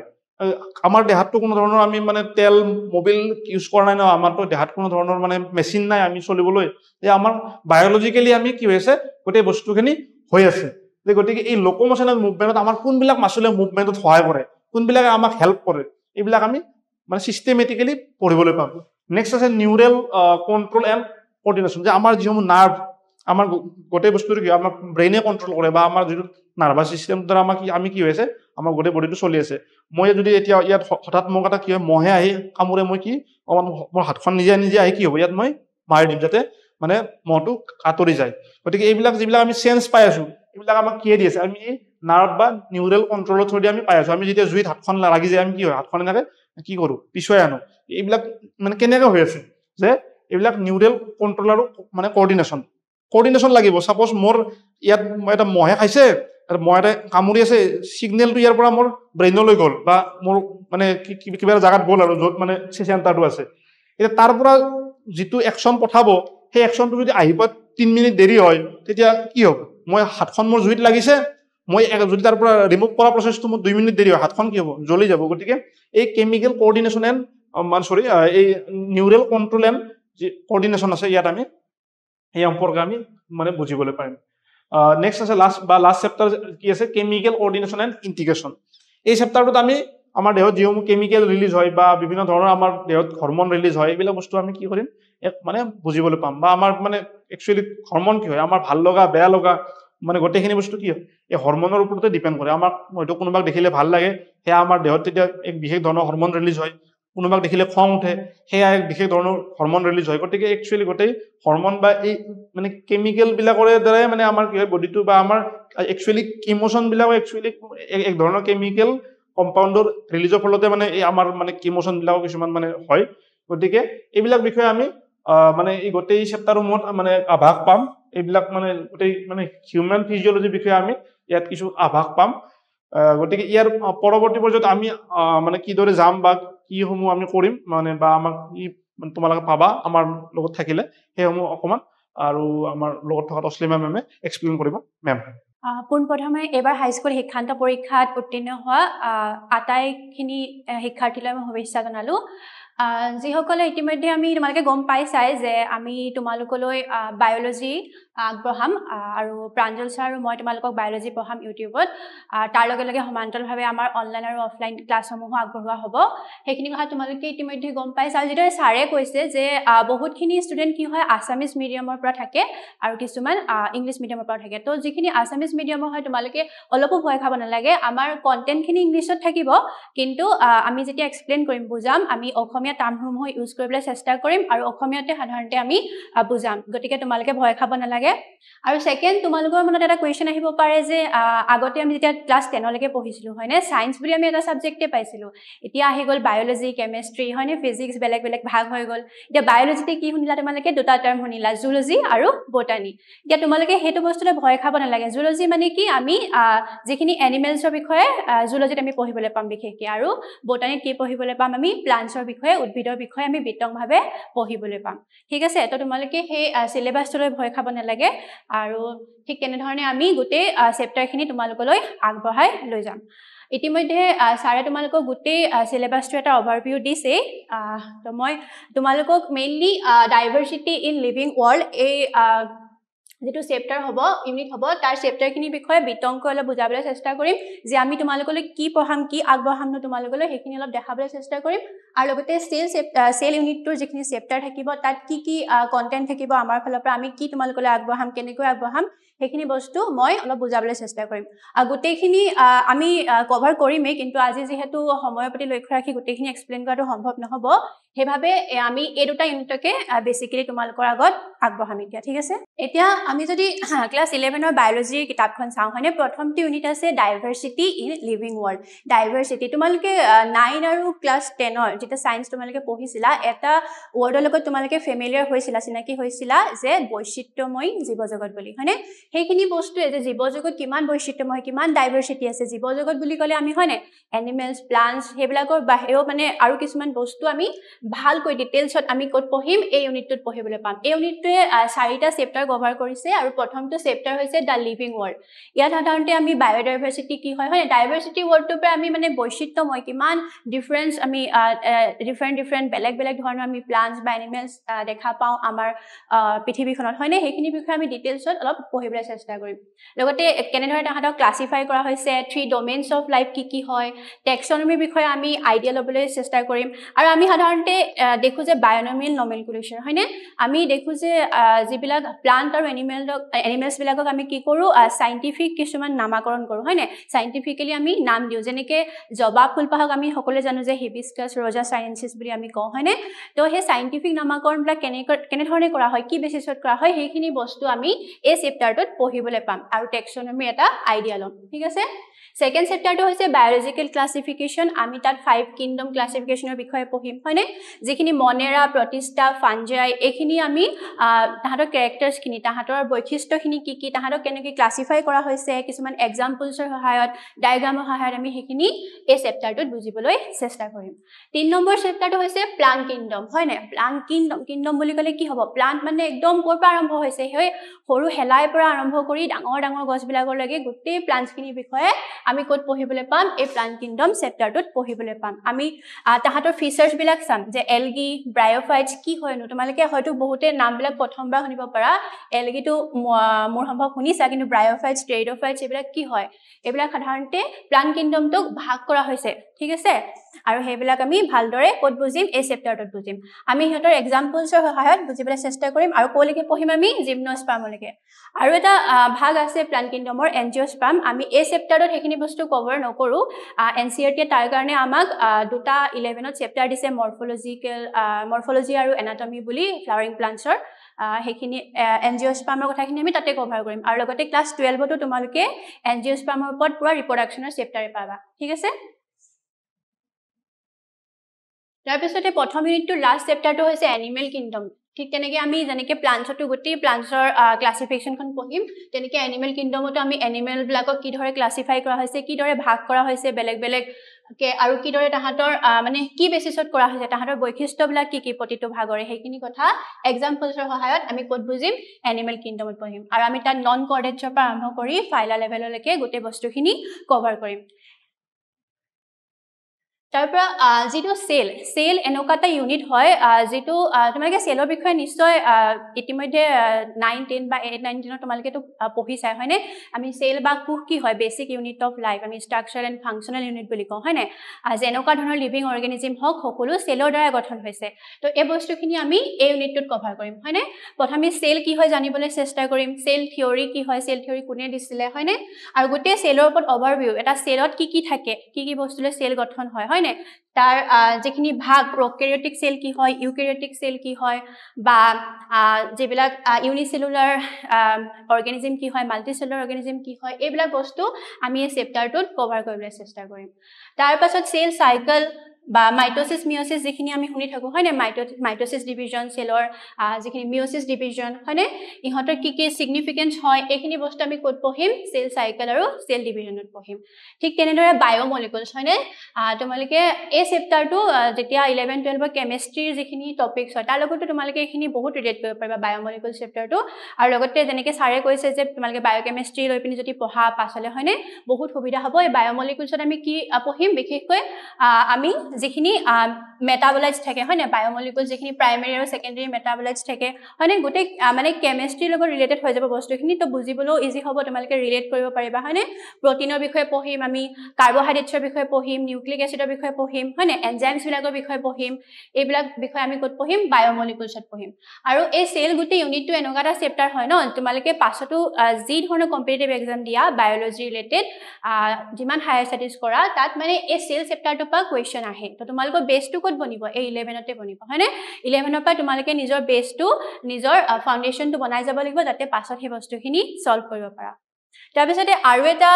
আমাৰ দেহাতটো কোনো ধৰণৰ আমি মানে তেল মবিল ইউজ কৰা নাই ন আমাৰতো দেহাত কোনো ধৰণৰ মানে মেচিন নাই আমি চলিবলৈ যে আমাৰ বায়'লজিকেলি আমি কি হৈ আছে গোটেই বস্তুখিনি হৈ আছে যে গতিকে এই লোক'ম'শ্যন এণ্ড মুভমেণ্টত আমাৰ কোনবিলাক মাচুলে মুভমেণ্টত সহায় কৰে কোনবিলাকে আমাক হেল্প কৰে এইবিলাক আমি মানে চিষ্টেমেটিকেলি পঢ়িবলৈ পাম নেক্সট আছে নিউৰেল কণ্ট্ৰল এণ্ড কৰ্ডিনেশ্যন যে আমাৰ যিসমূহ নাৰ্ভ আমাৰ গোটেই বস্তুটো কি আমাৰ ব্ৰেইনে কণ্ট্ৰল কৰে বা আমাৰ যিটো নাৰ্ভাছ চিষ্টেমটোৰ দ্বাৰা আমি কি হৈছে আমাৰ গোটেই বডিটো চলি আছে মই যদি এতিয়া ইয়াত হঠাৎ মোক এটা কি হয় মহে আহি কামোৰে মই কি মোৰ হাতখন নিজে নিজে আহি কি হ'ব ইয়াত মই মাৰি দিম যাতে মানে মহটো আঁতৰি যায় গতিকে এইবিলাক যিবিলাক আমি চেঞ্জ পাই আছো এইবিলাক আমাক কিয়ে দি আছে আমি এই নাৰ্ভ বা নিউৰেল কণ্ট্ৰলৰ থ্ৰু দি আমি পাই আছো আমি যেতিয়া জুইত হাতখন লাগি যায় আমি কি হয় হাতখন এনেকে কি কৰোঁ পিছুৱাই আনো এইবিলাক মানে কেনেকৈ হৈ আছে যে এইবিলাক নিউৰেল কণ্ট্ৰল আৰু মানে কোঅৰ্ডিনেশ্যন লাগিব সাপোজ মোৰ ইয়াত এটা মহে খাইছে মহে এটা কামুৰি আছে সিগনেলটো ইয়াৰ পৰা মোৰ ব্ৰেইনলৈ গ'ল বা মোৰ মানে কিবা এটা জাগাত গ'ল আৰু য'ত মানে চেণ্টাৰটো আছে এতিয়া তাৰ পৰা যিটো একশ্যন পঠাব সেই একশ্যনটো যদি আহি পোৱা 3 মিনিট দেৰি হয় তেতিয়া কি হ'ব মই হাতখন মোৰ জুইত লাগিছে মই যদি তাৰ পৰা ৰিমুভ কৰা প্ৰচেছটো মোৰ 2 মিনিট দেৰি হয় হাতখন কি হ'ব জ্বলি যাব গতিকে এই কেমিকেল কোঅৰ্ডিনেশ্যন এণ্ড এই নিউৰেল কণ্ট্ৰল এণ্ড যি কোঅৰ্ডিনেশ্যন আছে ইয়াত আমি এই সম্পৰ্কে আমি মানে বুজিবলৈ পাৰিম নেক্সট আছে লাষ্ট চেপ্টাৰ কি আছে কেমিকেল কোঅৰ্ডিনেশ্যন এণ্ড ইণ্টিগ্ৰেশ্যন এই চেপ্টাৰটোত আমি আমাৰ দেহত যিসমূহ কেমিকেল ৰিলিজ হয় বা বিভিন্ন ধৰণৰ আমাৰ দেহত হৰমন ৰিলিজ হয় এইবিলাক বস্তু আমি কি কৰিম মানে বুজিবলৈ পাম বা আমাৰ মানে একচুৱেলি হৰমন কি হয় আমাৰ ভাল লগা বেয়া লগা মানে গোটেইখিনি বস্তু কি হয় এই হৰমনৰ ওপৰতে ডিপেণ্ড কৰে আমাক হয়তো কোনোবাক দেখিলে ভাল লাগে সেয়া আমাৰ দেহত তেতিয়া এক বিশেষ ধৰণৰ হৰমন ৰিলিজ হয় কোনোবাক দেখিলে খং উঠে সেয়া এক বিশেষ ধৰণৰ হৰমন ৰিলিজ হয় গতিকে একচুৱেলি গোটেই হৰমন বা এই মানে কেমিকেল বিলাকৰে দ্বাৰাই মানে আমাৰ কি হয় বডিটো বা আমাৰ একচুৱেলি ইমোশ্যন বিলাকো একচুৱেলি এক ধৰণৰ কেমিকেল কম্পাউণ্ডৰ ৰিলিজৰ ফলতে মানে এই আমাৰ মানে ইমোশ্যন বিলাকো কিছুমান মানে হয় গতিকে এইবিলাক বিষয়ে আমি মানে এই গোটেই চেপ্টাৰসমূহত মানে আভাস পাম এইবিলাক মানে গোটেই মানে হিউমেন ফিজিঅলজিৰ বিষয়ে আমি ইয়াত কিছু আভাস পাম গতিকে ইয়াৰ পৰৱৰ্তী পৰ্যায়ত আমি মানে কিদৰে যাম বা কিসমূহ আমি কৰিম মানে বা আমাক কি তোমালোকে পাবা আমাৰ লগত থাকিলে সেইসমূহ অকণমান আৰু আমাৰ লগত থকা তছলিমা মেমে এক্সপ্লেইন কৰিব মেম পোনপ্ৰথমে এইবাৰ হাইস্কুল শিক্ষান্ত পৰীক্ষাত উত্তীৰ্ণ হোৱা আটাইখিনি শিক্ষাৰ্থীলৈ মই শুভেচ্ছা জনালোঁ যিসকলে ইতিমধ্যে আমি তোমালোকে গম পাইছাই যে আমি তোমালোকলৈ বায়'লজি আগবঢ়াম আৰু প্ৰাঞ্জল ছাৰ আৰু মই তোমালোকক বায়'লজি পঢ়াম ইউটিউবত তাৰ লগে লগে সমান্তৰালভাৱে আমাৰ অনলাইন আৰু অফলাইন ক্লাছসমূহো আগবঢ়োৱা হ'ব সেইখিনি কথা তোমালোকে ইতিমধ্যে গম পাইছা আৰু যিদৰে ছাৰে কৈছে যে বহুতখিনি ষ্টুডেণ্ট কি হয় আছামিজ মিডিয়ামৰ পৰা থাকে আৰু কিছুমান ইংলিছ মিডিয়ামৰ পৰা থাকে তো যিখিনি আছামিজ মিডিয়ামৰ হয় তোমালোকে অলপো ভয় খাব নালাগে আমাৰ কণ্টেণ্টখিনি ইংলিছত থাকিব কিন্তু আমি যেতিয়া এক্সপ্লেইন কৰিম বুজাম আমি অসমীয়া টাৰ্মসমূহ ইউজ কৰিবলৈ চেষ্টা কৰিম আৰু অসমীয়াতে সাধাৰণতে আমি বুজাম গতিকে তোমালোকে ভয় খাব নালাগে আৰু ছেকেণ্ড তোমালোকৰ মনত এটা কুৱেশ্যন আহিব পাৰে যে আগতে আমি যেতিয়া ক্লাছ 10লৈকে পঢ়িছিলোঁ হয়নে ছায়েন্স বুলি আমি এটা ছাবজেক্টে পাইছিলোঁ এতিয়া আহি গ'ল বায়'লজি কেমেষ্ট্ৰি হয়নে ফিজিক্স বেলেগ বেলেগ ভাগ হৈ গ'ল এতিয়া বায়'লজিতে কি শুনিলা তোমালোকে দুটা টাৰ্ম শুনিলা জুলজি আৰু বটানী এতিয়া তোমালোকে সেইটো বস্তুলৈ ভয় খাব নালাগে জুলজি মানে কি আমি যিখিনি এনিমেলছৰ বিষয়ে জুলজিত আমি পঢ়িবলৈ পাম বিশেষকৈ আৰু বটানীত কি পঢ়িবলৈ পাম আমি প্লাণ্টছৰ বিষয়ে উদ্ভিদৰ বিষয়ে আমি বিতংভাৱে পঢ়িবলৈ পাম ঠিক আছে তো তোমালোকে সেই চিলেবাছটোলৈ ভয় খাব নালাগে আৰু ঠিক তেনেধৰণে আমি গোটেই চেপ্টাৰখিনি তোমালোকলৈ আগবঢ়াই লৈ যাম ইতিমধ্যে ছাৰে তোমালোকক গোটেই চিলেবাছটো এটা অভাৰভিউ দিছে তো মই তোমালোকক mainly diversity in living world এই যিটো চেপ্টাৰ হ'ব ইউনিট হ'ব তাৰ চেপ্টাৰখিনিৰ বিষয়ে বিতংকৈ অলপ বুজাবলৈ চেষ্টা কৰিম যে আমি তোমালোকলৈ কি পঢ়াম কি আগবঢ়াম ন তোমালোকলৈ সেইখিনি অলপ দেখাবলৈ চেষ্টা কৰিম আৰু লগতে চেল ইউনিটটোৰ যিখিনি চেপ্টাৰ থাকিব তাত কি কি কণ্টেণ্ট থাকিব আমাৰ ফালৰ পৰা আমি কি তোমালোকলৈ আগবঢ়াম কেনেকৈ আগবঢ়াম সেইখিনি বস্তু মই অলপ বুজাবলৈ চেষ্টা কৰিম গোটেইখিনি আমি কভাৰ কৰিমেই কিন্তু আজি যিহেতু সময়ৰ প্ৰতি লক্ষ্য ৰাখি গোটেইখিনি এক্সপ্লেইন কৰাটো সম্ভৱ নহ'ব সেইভাৱে আমি এই দুটা ইউনিটকে বেচিকেলি তোমালোকৰ আগত আগবঢ়াম এতিয়া ঠিক আছে এতিয়া আমি যদি ক্লাছ 11ৰ বায়'লজিৰ কিতাপখন চাওঁ হয়নে প্ৰথমটো ইউনিট আছে diversity in living world diversity তোমালোকে 9 আৰু ক্লাছ 10ৰ যেতিয়া ছায়েন্স তোমালোকে পঢ়িছিলা এটা ৱৰ্ডৰ লগত তোমালোকে ফেমিলিয়াৰ হৈছিলা চিনাকি হৈছিলা যে বৈচিত্ৰ্যময় জীৱজগত বুলি হয়নে সেইখিনি বস্তুৱে যে জীৱজগত কিমান বৈচিত্ৰ্যময় কিমান ডাইভাৰ্চিটি আছে জীৱজগত বুলি ক'লে আমি হয়নে এনিমেলছ প্লাণ্টছ সেইবিলাকৰ বাহিৰেও মানে আৰু কিছুমান বস্তু আমি ভালকৈ ডিটেইলছত আমি ক'ত পঢ়িম এই ইউনিটটোত পঢ়িবলৈ পাম এই ইউনিটটোৱে 4টা চেপ্টাৰ কভাৰ কৰিছে আৰু প্ৰথমটো চেপ্টাৰ হৈছে দ্য লিভিং ৱৰ্ল্ড ইয়াত সাধাৰণতে আমি বায়'ডাইভাৰ্চিটি কি হয় ডাইভাৰ্চিটি ৱৰ্ডটোৰ পৰা আমি মানে বৈচিত্ৰ্যময় কিমান ডিফাৰেঞ্চ আমি ডিফাৰেণ্ট বেলেগ বেলেগ ধৰণৰ আমি প্লাণ্টছ বা এনিমেলছ দেখা পাওঁ আমাৰ পৃথিৱীখনত হয়নে সেইখিনি বিষয়ে আমি ডিটেইলছত অলপ পঢ়িবলৈ চেষ্টা কৰিম লগতে কেনেদৰে তাহাঁতক ক্লাছিফাই কৰা হৈছে 3 ডমেইনছ অফ লাইফ কি কি হয় টেক্সনমিৰ বিষয়ে আমি আইডিয়া ল'বলৈ চেষ্টা কৰিম আৰু আমি সাধাৰণতে সাধাৰণতে দেখো যে বায়োনমিয়েল নমেনক্লেচাৰ হয়নে আমি দেখো যে যিবিলাক প্লান্ট আৰু এনিমেলছ বিলাকক আমি কি কৰো সাইন্টিফিক কিছুমান নামকৰণ কৰো হয়নে সাইন্টিফিক্যালি আমি নাম দিও যেনেকে জবা ফুলপাহক আমি সকলোৱে জানো যে হিবিস্কাছ ৰজা সাইনেন্সিছ বুলি আমি কওঁ হয়নে তো সেই সাইন্টিফিক নামকৰণবিলাক কেনে ধৰণে কৰা হয় কি বেচিছত কৰা হয় সেইখিনি বস্তু আমি এই চেপ্টাৰটোত পঢ়িবলৈ পাম আৰু টেক্সোনমি এটা আইডিয়া ল'ম ঠিক আছে সেকেন্ড চেপ্টাৰটো হৈছে বায়োলজিক্যাল ক্লাসিফিকেশন আমি তাত 5 কিংডম ক্লাসিফিকেশনৰ বিষয়ে পঢ়িম হয়নে যিখিনি মনেৰা প্ৰতিষ্ঠা ফাঞ্জাই এইখিনি আমি তাহাঁতৰ ক্যাৰেক্টাৰ্স খিনি তাহাঁতৰ বৈশিষ্ট্যখিনি কি তাহাঁতক কেনেকৈ ক্লাসিফাই কৰা হৈছে কিছুমান এক্সাম্পলছৰ সহায়ত ডায়াগ্ৰামৰ সহায়ত আমি সেইখিনি এই চেপ্টাৰটোত বুজিবলৈ চেষ্টা কৰিম 3 নম্বৰ চেপ্টাৰটো হৈছে প্লান্ট কিংডম হয়নে প্লান্ট কিংডম বুলি ক'লে কি হ'ব প্লান্ট মানে একদম ক'ৰ পৰা আৰম্ভ হৈছে সেই সৰু হেলাই পৰা আৰম্ভ কৰি ডাঙৰ ডাঙৰ গছবিলাকলৈকে গোটেই প্লান্টছখিনিৰ বিষয়ে আমি ক'ত পঢ়িবলৈ পাম এই প্লান্ট কিংডম চেপ্টাৰটোত পঢ়িবলৈ পাম আমি তাহাঁতৰ ফিচাৰ্ছ বিলাক চাম যে এলগি ব্ৰায়োফাইটছ কি হয়নো তোমালোকে হয়তো বহুতে নামবিলাক প্ৰথমবাৰ শুনিব পাৰা এলগিটো মোৰ সম্ভৱ শুনিছা কিন্তু ব্ৰায়োফাইটছ টেৰিডোফাইটছ এইবিলাক কি হয় এইবিলাক সাধাৰণতে প্লান্ট কিংডমটোক ভাগ কৰা হৈছে ঠিক আছে আৰু সেইবিলাক আমি ভালদৰে ক'ত বুজিম এই চেপ্টাৰটোত বুজিম আমি সিহঁতৰ এক্সাম্পলছৰ সহায়ত বুজিবলৈ চেষ্টা কৰিম আৰু ক'লৈকে পঢ়িম আমি জিমনোস্পাৰ্মলৈকে আৰু এটা ভাগ আছে প্লান্ট কিংডমৰ এনজিওস্পাৰ্ম আমি এই চেপ্টাৰটোত সেইখিনি বস্তু কভাৰ নকৰো এনচিইআৰটি তাৰ কাৰণে আমাক দুটা 11ত চেপ্টাৰ দিছে মৰ্ফোলজি আৰু এনাটমি বুলি ফ্লাৱাৰিং প্লান্টছৰ সেইখিনি এনজিওস্পাৰ্মৰ কথাখিনি আমি তাতে কভাৰ কৰিম আৰু লগতে ক্লাছ 12তো তোমালোকে এনজিওস্পাৰ্মৰ ওপৰত পুৰা ৰিপ্ৰডাকচনৰ চেপ্টাৰে পাবা ঠিক আছে তাৰপিছতে প্ৰথম ইউনিটটো লাষ্ট চেপ্টাৰটো হৈছে এনিমেল কিংডম ঠিক তেনেকৈ আমি যেনেকৈ প্লান্টছটো গোটেই প্লান্টছৰ ক্লাছিফিকেশ্যনখন পঢ়িম তেনেকৈ এনিমেল কিংডমতো আমি এনিমেলবিলাকক কিদৰে ক্লাছিফাই কৰা হৈছে কিদৰে ভাগ কৰা হৈছে বেলেগ বেলেগ আৰু কিদৰে তাহাঁতৰ মানে কি বেচিছত কৰা হৈছে তাহাঁতৰ বৈশিষ্ট্যবিলাক কি প্ৰতিটো ভাগৰে সেইখিনি কথা এক্সাম্পলছৰ সহায়ত আমি ক'ত বুজিম এনিমেল কিংডমত পঢ়িম আৰু আমি তাত নন কৰ্ডেটছৰ পৰা আৰম্ভ কৰি ফাইলা লেভেললৈকে গোটেই বস্তুখিনি কভাৰ কৰিম তাৰপৰা যিটো সেল এনেকুৱা এটা ইউনিট হয় যিটো তোমালোকে সেলৰ বিষয়ে নিশ্চয় ইতিমধ্যে 9 10 বা 8 9 10 তোমালোকেতো পঢ়িছাই হয়নে আমি সেল বা কোষ কি হয় বেসিক ইউনিট অফ লাইফ আমি স্ট্ৰাকচাৰ এণ্ড ফাংচনেল ইউনিট বুলি কওঁ হয়নে যেনেকুৱা ধৰণৰ লিভিং অৰ্গেনিজম হওক সকলো সেলৰ দ্বাৰা গঠন হৈছে তো এই বস্তুখিনি আমি এই ইউনিটটোত কভাৰ কৰিম হয়নে প্ৰথমে সেল কি হয় জানিবলৈ চেষ্টা কৰিম সেল থিওৰি কি হয় সেল থিওৰি কোনে দিছিলে হয়নে আৰু গোটেই সেলৰ ওপৰত অভাৰভিউ এটা সেলত কি থাকে কি বস্তুলৈ সেল গঠন হয় হয়নে তাৰ যিখিনি ভাগ প্ৰক্যাৰিওটিক সেল কি হয় ইউক্যাৰিওটিক সেল কি হয় বা যিবিলাক ইউনিসেলুলাৰ অৰ্গেনিজম কি হয় মাল্টিসেলুলাৰ অৰ্গেনিজম কি হয় এইবিলাক বস্তু আমি এই চেপ্টাৰটোত কভাৰ কৰিবলৈ চেষ্টা কৰিম তাৰ পাছত সেল সাইকেল বা মাইটোসিস মিয়োসিস যিখিনি আমি শুনি থাকো হয়নে মাইটোসিস ডিভিজন সেলৰ যিখিনি মিয়োসিস ডিভিজন হয়নে ইহঁতৰ কি সিগনিফিকেন্স হয় এইখিনি বস্তু আমি ক'ত পঢ়িম সেল সাইকেল আৰু সেল ডিভিজনত পঢ়িম ঠিক তেনেদৰে বায়োমলিকুলছ হয়নে তোমালোকে এই চেপ্টাৰটো যেতিয়া 11 12 কেমিষ্ট্ৰিৰ যিখিনি টপিকছ হয় তাৰ লগতে তোমালোকে এইখিনি বহুত ৰিলেট কৰিব পাৰিবা বায়োমলিকুল চেপ্টাৰটো আৰু লগতে যেনেকৈ ছাৰে কৈছে যে তোমালোকে বায়োকেমিষ্ট্ৰি লৈ পিনি যদি পঢ়া পাছলে হয়নে বহুত সুবিধা হ'ব এই বায়োমলিকুলছত আমি কি পঢ়িম বিশেষকৈ আমি যিখিনি মেটাবলাইটছ থাকে হয়নে বায়োমলিকুল যিখিনি প্ৰাইমেৰী আৰু সেকেন্ডাৰী মেটাবলাইটছ থাকে হয়নে গোটেই মানে কেমিষ্ট্ৰিৰ লগত ৰিলেটেড হৈ যাব বস্তুখিনি তো বুজিবলৈও ইজি হ'ব তোমালোকে ৰিলেট কৰিব পাৰিবা হয়নে প্ৰটিনৰ বিষয়ে পঢ়িম আমি কাৰ্বহাইড্ৰেটছৰ বিষয়ে পঢ়িম নিউক্লিক এচিডৰ বিষয়ে পঢ়িম হয়নে এনজাইমছবিলাকৰ বিষয়ে পঢ়িম এইবিলাক বিষয়ে আমি ক'ত পঢ়িম বায়োমলিকুলছত পঢ়িম আৰু এই সেল গোটেই ইউনিটটো এনেকুৱা এটা চেপ্টাৰ হয় ন তোমালোকে পাছতো যি ধৰণৰ কম্পিটিটিভ এক্সাম দিয়া বায়োলজি ৰিলেটেড যিমান হায়াৰ ষ্টাডিজ কৰা তাত মানে এই সেল চেপ্টাৰটোৰ পৰা কুৱেশ্যন আহে তো তোমালোকৰ বেছটো ক'ত বনিব এই 11তে বনিব হয়নে 11ৰ পৰা তোমালোকে নিজৰ বেছটো নিজৰ ফাউণ্ডেশ্যনটো বনাই যাব লাগিব যাতে পাছত সেই বস্তুখিনি সলভ কৰিব পাৰা তাৰপিছতে আৰু এটা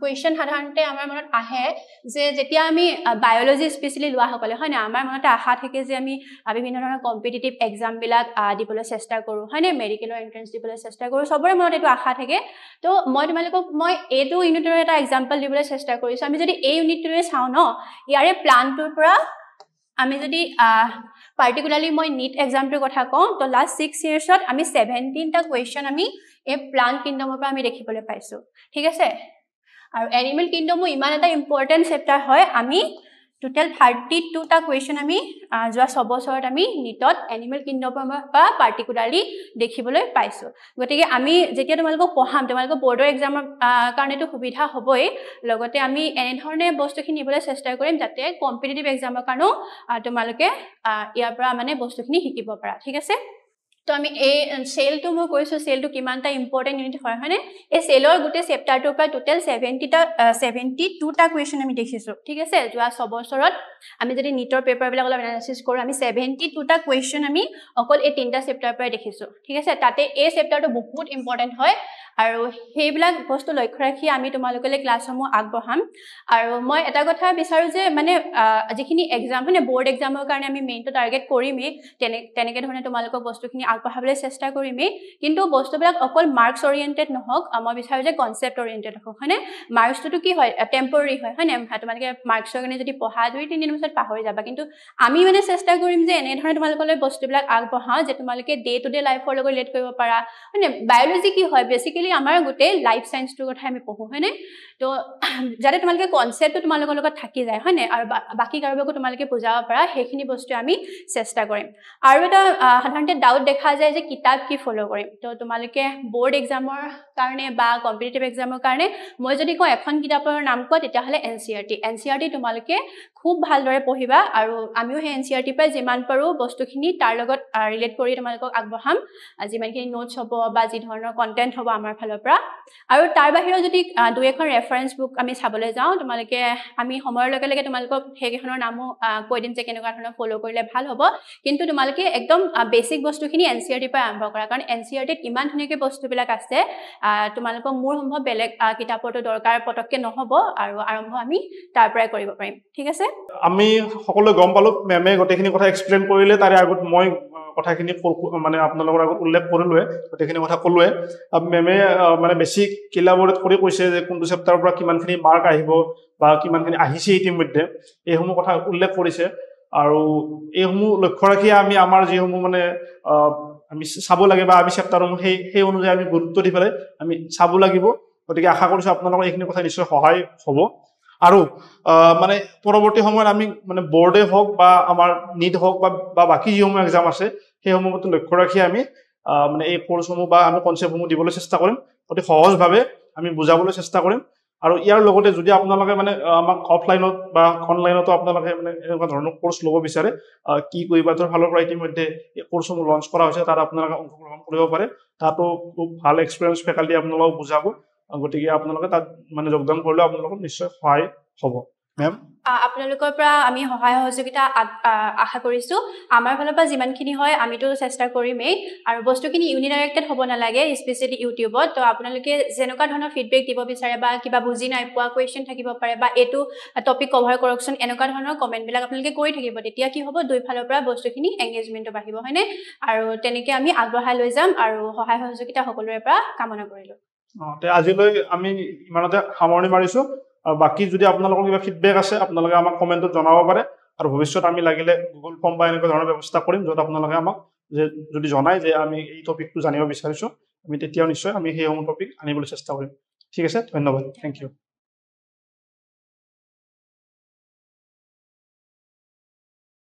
কুৱেশ্যন সাধাৰণতে আমাৰ মনত আহে যে যেতিয়া আমি বায়োলজি স্পেচিয়েলি লোৱা সকলে হয় না আমাৰ মনতে আশা থাকে যে আমি বিভিন্ন ধৰণৰ কম্পিটিটিভ এক্সামবিলাক দিবলৈ চেষ্টা কৰোঁ হয়নে মেডিকেলৰ এণ্ট্ৰেন্স দিবলৈ চেষ্টা কৰোঁ চবৰে মনত এইটো আশা থাকে তো মই তোমালোকক মই এইটো ইউনিটৰ এটা এক্সাম্পল দিবলৈ চেষ্টা কৰিছোঁ আমি যদি এই ইউনিটটোৰে চাওঁ ন ইয়াৰে প্লানটোৰ পৰা আমি যদি পাৰ্টিকুলাৰলি মই নিট এক্সামটোৰ কথা কওঁ তো লাষ্ট 6 ইয়াৰ্ছত আমি 17টা কুৱেশ্যন আমি এই প্লান্ট কিংডমৰ পৰা আমি দেখিবলৈ পাইছোঁ ঠিক আছে আৰু এনিমেল কিংডমো ইমান এটা ইম্পৰ্টেণ্ট চেপ্টাৰ হয় আমি টোটেল 32টা কুৱেশ্যন আমি যোৱা 6 বছৰত আমি নিটত এনিমেল কিংডমৰ বা পাৰ্টিকুলাৰলি দেখিবলৈ পাইছোঁ গতিকে আমি যেতিয়া তোমালোকক পঢ়াম তোমালোকৰ বৰ্ডৰ এক্সামৰ কাৰণেতো সুবিধা হ'বই লগতে আমি এনেধৰণে বস্তুখিনি নিবলৈ চেষ্টা কৰিম যাতে কম্পিটিটিভ এক্সামৰ কাৰণেও তোমালোকে ইয়াৰ পৰা মানে বস্তুখিনি শিকিব পাৰা ঠিক আছে তো আমি এই সেলটো মই কৈছোঁ সেলটো কিমানটা ইম্পৰ্টেণ্ট ইউনিট হয় হয়নে এই সেলৰ গোটেই চেপ্টাৰটোৰ পৰা টোটেল 72টা কুৱেশ্যন আমি দেখিছোঁ ঠিক আছে যোৱা 6 বছৰত আমি যদি নিটৰ পেপাৰবিলাক অলপ এনালাইচিছ কৰোঁ আমি 72টা কুৱেশ্যন আমি অকল এই 3টা চেপ্টাৰৰ পৰাই দেখিছোঁ ঠিক আছে তাতে এই চেপ্টাৰটো বহুত ইম্পৰ্টেণ্ট হয় আৰু সেইবিলাক বস্তু লক্ষ্য ৰাখি আমি তোমালোকলৈ ক্লাছসমূহ আগবঢ়াম আৰু মই এটা কথা বিচাৰোঁ যে মানে যিখিনি এক্সাম মানে বৰ্ড এক্সামৰ কাৰণে আমি মেইনটো টাৰ্গেট কৰিমেই তেনেকৈ ধৰণে তোমালোকক বস্তুখিনি আগবঢ়াবলৈ চেষ্টা কৰিমেই কিন্তু বস্তুবিলাক অকল মাৰ্কছ অৰিয়েণ্টেড নহওক মই বিচাৰোঁ যে কনচেপ্ট অৰিয়েণ্টেড হওক হয়নে মাৰ্কছটোতো কি হয় টেম্পৰৰী হয় হয়নে তোমালোকে মাৰ্কছৰ কাৰণে যদি পঢ়া 2-3 দিনৰ পিছত পাহৰি যাবা কিন্তু আমি মানে চেষ্টা কৰিম যে এনেধৰণে তোমালোকলৈ বস্তুবিলাক আগবঢ়াওঁ যে তোমালোকে ডে টু ডে লাইফৰ লগত ৰিলেট কৰিব পাৰা মানে বায়'লজি কি হয় বেচিকেলি আমাৰ গোটেই লাইফ সায়েন্সটোৰ কথা আমি পঢ়োঁ হয়নে তো যাতে তোমালোকে কনচেপ্টটো তোমালোকৰ লগত থাকি যায় হয়নে আৰু বাকী কাৰোবাকো তোমালোকে বুজাব পাৰা সেইখিনি বস্তু আমি চেষ্টা কৰিম আৰু এটা সাধাৰণতে ডাউট দেখা যায় যে কিতাপ কি ফ'ল' কৰিম তো তোমালোকে বৰ্ড এক্সামৰ কাৰণে বা কম্পিটিটিভ এক্সামৰ কাৰণে মই যদি কওঁ এখন কিতাপৰ নাম কোৱা তেতিয়াহ'লে NCERT তোমালোকে খুব ভালদৰে পঢ়িবা আৰু আমিও সেই NCERT পৰা যিমান পাৰোঁ বস্তুখিনি তাৰ লগত ৰিলেট কৰি তোমালোকক আগবঢ়াম যিমানখিনি নোটছ হ'ব বা যি ধৰণৰ কণ্টেণ্ট হ'ব আমাৰ ফালৰ পৰা আৰু তাৰ বাহিৰেও যদি 2-এখন ৰেফাৰেঞ্চ বুক আমি চাবলৈ যাওঁ তোমালোকে আমি সময়ৰ লগে লগে তোমালোকক সেইকেইখনৰ নামো কৈ দিম যে কেনেকুৱা ধৰণৰ ফ'ল' কৰিলে ভাল হ'ব কিন্তু তোমালোকে একদম বেছিক বস্তুখিনি NCERT পৰা আৰম্ভ কৰা কাৰণ NCERTত ইমান ধুনীয়াকৈ বস্তুবিলাক আছে তোমালোকক মোৰ সম্ভৱ বেলেগ কিতাপৰতো দৰকাৰ পটককৈ নহ'ব আৰু আৰম্ভ আমি তাৰ পৰাই কৰিব পাৰিম ঠিক আছে আমি সকলোৱে গম পালোঁ মেমে গোটেইখিনি কথা এক্সপ্লেইন কৰিলে তাৰে আগত মই কথাখিনি মানে আপোনালোকৰ আগত উল্লেখ কৰিলোৱে গোটেইখিনি কথা ক'লোৱে মেমে মানে বেছি কিলাবৰেট কৰি কৈছে যে কোনটো চেপ্টাৰৰ পৰা কিমানখিনি মাৰ্ক আহিব বা কিমানখিনি আহিছে ইতিমধ্যে এইসমূহ কথা উল্লেখ কৰিছে আৰু এইসমূহ লক্ষ্য ৰাখি আমি আমাৰ যিসমূহ মানে আমি চাব লাগে বা আমি চেপ্টাৰসমূহ সেই অনুযায়ী আমি গুৰুত্ব দি পেলাই আমি চাব লাগিব গতিকে আশা কৰিছোঁ আপোনালোকৰ এইখিনি কথা নিশ্চয় সহায় হ'ব আৰু মানে পৰৱৰ্তী সময়ত আমি মানে বৰ্ডে হওক বা আমাৰ নিট হওক বা বাকী যিসমূহ এক্সাম আছে সেইসমূহ লক্ষ্য ৰাখি আমি মানে এই কোৰ্চসমূহ বা আমি কনচেপ্টসমূহ দিবলৈ চেষ্টা কৰিম অতি সহজভাৱে আমি বুজাবলৈ চেষ্টা কৰিম আৰু ইয়াৰ লগতে যদি আপোনালোকে মানে আমাক অফলাইনত বা অনলাইনতো আপোনালোকে মানে এনেকুৱা ধৰণৰ কোৰ্চ ল'ব বিচাৰে কি কৰিবাটোৰ ফালৰ পৰা ইতিমধ্যে এই কোৰ্চসমূহ লঞ্চ কৰা হৈছে তাত আপোনালোকে অংশগ্ৰহণ কৰিব পাৰে তাতো খুব ভাল এক্সপিৰিয়েঞ্চ ফেকাল্টি আপোনালোকক বুজাব গতিকে আপোনালোকে তাত মানে যোগদান কৰিলে আপোনালোকৰ নিশ্চয় সহায় হ'ব মেম আপোনালোকৰ পৰা আমি সহায় সহযোগিতা আশা কৰিছোঁ আমাৰ ফালৰ পৰা যিমানখিনি হয় আমিতো চেষ্টা কৰিমেই আৰু বস্তুখিনি ইউনিডাইৰেক্টেড হ'ব নালাগে স্পেচিয়েলি ইউটিউবত তো আপোনালোকে যেনেকুৱা ধৰণৰ ফিডবেক দিব বিচাৰে বা কিবা বুজি নাই পোৱা কুৱেশ্যন থাকিব পাৰে বা এইটো টপিক কভাৰ কৰকচোন এনেকুৱা ধৰণৰ কমেণ্টবিলাক আপোনালোকে কৰি থাকিব তেতিয়া কি হ'ব দুইফালৰ পৰা বস্তুখিনি এংগেজমেণ্টটো বাঢ়িব হয়নে আৰু তেনেকৈ আমি আগবঢ়াই লৈ যাম আৰু সহায় সহযোগিতা সকলোৰে পৰা কামনা কৰিলোঁ আজিলৈ আমি ইমানতে সামৰণি মাৰিছোঁ আৰু বাকী যদি আপোনালোকৰ কিবা ফিডবেক আছে আপোনালোকে আমাক কমেণ্টত জনাব পাৰে আৰু ভৱিষ্যত আমি লাগিলে গুগল ফৰ্ম বা এনেকুৱা ধৰণৰ ব্যৱস্থা কৰিম য'ত আপোনালোকে আমাক যে যদি জনায় যে আমি এই টপিকটো জানিব বিচাৰিছোঁ আমি তেতিয়াও নিশ্চয় আমি সেইসমূহ টপিক আনিবলৈ চেষ্টা কৰিম ঠিক আছে ধন্যবাদ থেংক ইউ